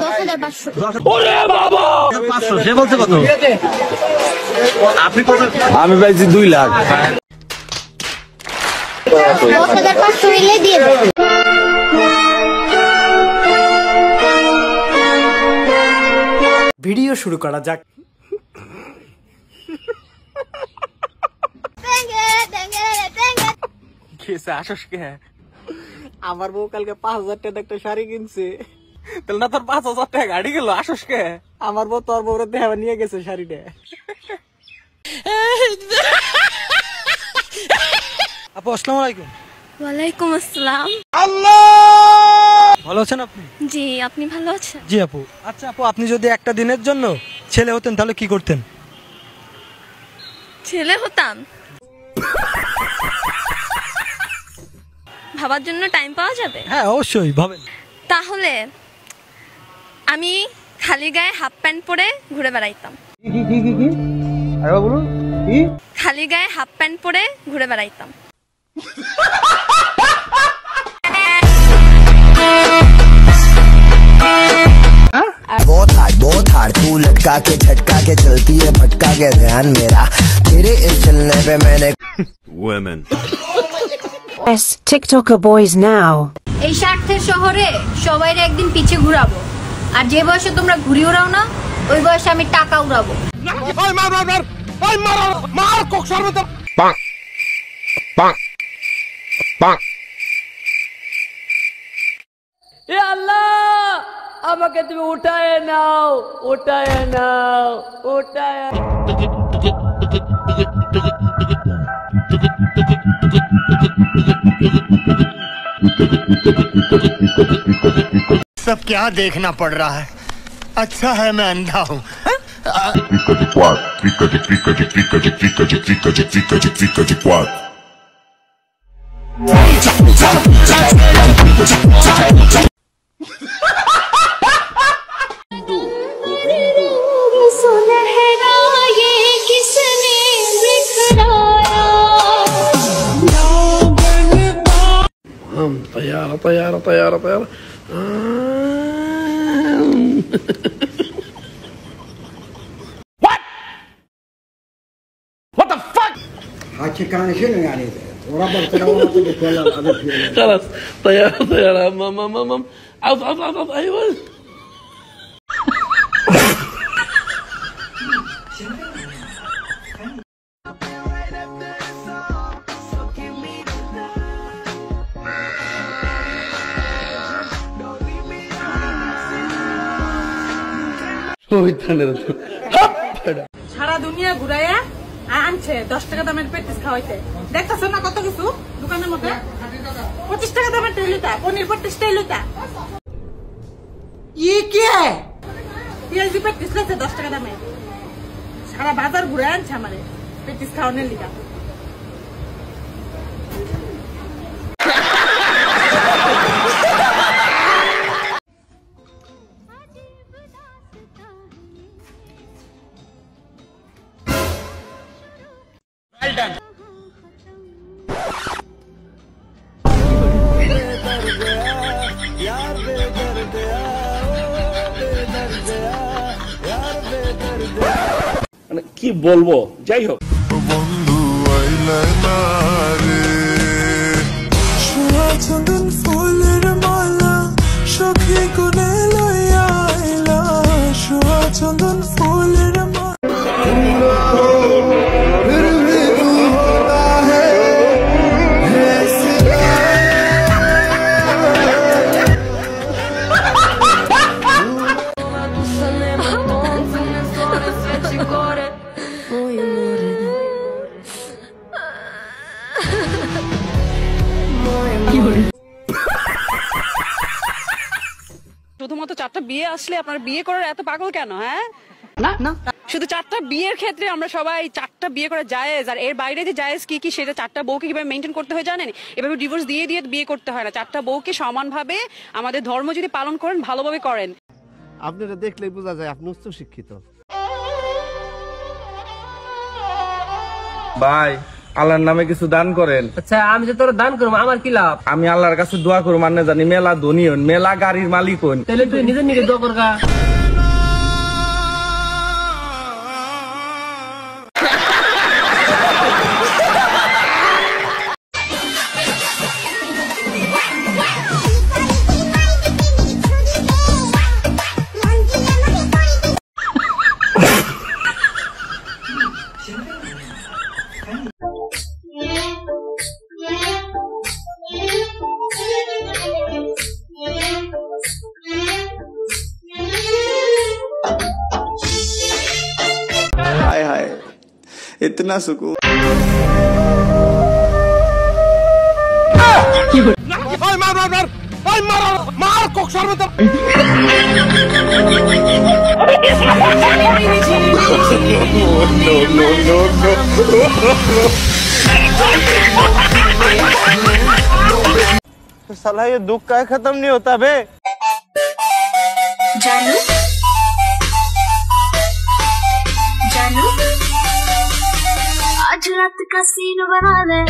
10,500। ওরে বাবা 500 সে বলছে কত? আপনি কত? আমি পাইছি 2 লাখ। 10,500 হইলে দিয়ে দেব। ভিডিও শুরু করা যাক। আমার বউ কালকে 5,000 টাকা একটা শাড়ি কিনছে, তাহলে না তোর 5,000 টাকা গাড়ি গেল আসস কে? আমার বউ তোর বউরে দেওয়া নিয়ে গেছে শাড়িটা। আপু আসসালামু আলাইকুম। ওয়ালাইকুম আসসালাম। ভালো আছেন আপনি? জি, আপনি ভালো আছেন? জি আপু। আচ্ছা আপু, আপনি যদি একটা দিনের জন্য ছেলে হতেন তাহলে কি করতেন? ছেলে হতাম? ভাবার জন্য টাইম পাওয়া যাবে? হ্যাঁ অবশ্যই ভাবেন। তাহলে আমি খালি গায়ে হাফ প্যান্ট পরে ঘুরে বেড়াইতাম। কি আরে বলুন কি? খালি গায়ে হাফ প্যান্ট পরে ঘুরে বেড়াইতাম। बहुत हार तू लटका के झटका के चलती है भटका के ध्यान मेरा तेरे इस चलने पे मैंने women Yes, TikToker boys now. এই স্বার্থের শহরে সবাইরে একদিন পিছে ঘুরাবো, আর যে বয়সে তোমরা ঘুরি উড়াও না ওই বয়সে আমি টাকা উড়াবো। ওই মার কক সর্বত পাক পাক পাক। এ আল্লাহ, আমাকে তুমি উঠায় নাও, উঠায় নাও, উঠায়। सब क्या देखना पड़ रहा है? अच्छा है मैं अंधा हूँ। तैयार What the fuck? خلاص طيارة عوف ايوه. সারা দুনিয়া ঘুরাইয়া আনছে 10 টাকা দামের পেটিস খাওয়াইতে। দেখতেছো না কত কিছু দোকানের মধ্যে? 25 টাকা দামের টেলিটা, পনির 25 টেলিটা। ये क्या है? পেঁয়াজি পেটিস লেছে 10 টাকা দামে। সারা বাজার ঘুরে আনছে আমারে পেটিস খাওয়ানোর লিগা। মানে কি বলবো, যাই হোক। বন্ধু আইলা না রে সোয়া চন্দন ফুলের মালা সখী কোনে লইয়া আইলা সোয়া চন্দন ফুলের মালা। শুধুমাত্র 4টা বিয়ে আসলে আপনার বিয়ে করার এত পাগল কেন? হ্যাঁ না না, শুধু 4টা বিয়ের ক্ষেত্রে আমরা সবাই 4টা বিয়ে করা জায়েজ, আর এর বাইরে যে জায়েজ কি কি সেটা 4টা বউকে কিভাবে মেনটেন করতে হয় জানেন? এভাবে ডিভোর্স দিয়ে দিয়ে বিয়ে করতে হয় না। 4টা বউকে সমানভাবে আমাদের ধর্ম যদি পালন করেন, ভালোভাবে করেন। আপনারা দেখলেই বোঝা যায় আপনি উচ্চ শিক্ষিত। ভাই আল্লাহর নামে কিছু দান করেন। আচ্ছা আমি যে তোর দান করবো আমার কি লাভ? আমি আল্লাহর কাছে দোয়া করব মানে জানি মেলা ধনী হন, মেলা গাড়ির মালিক হন। তাহলে তুই নিজে নিজে দোয়া করগা। हाय हाय इतना सुकून। साला ये दुख का खत्म नहीं होता बे। जानू जानू आज रात का सीन बना दे।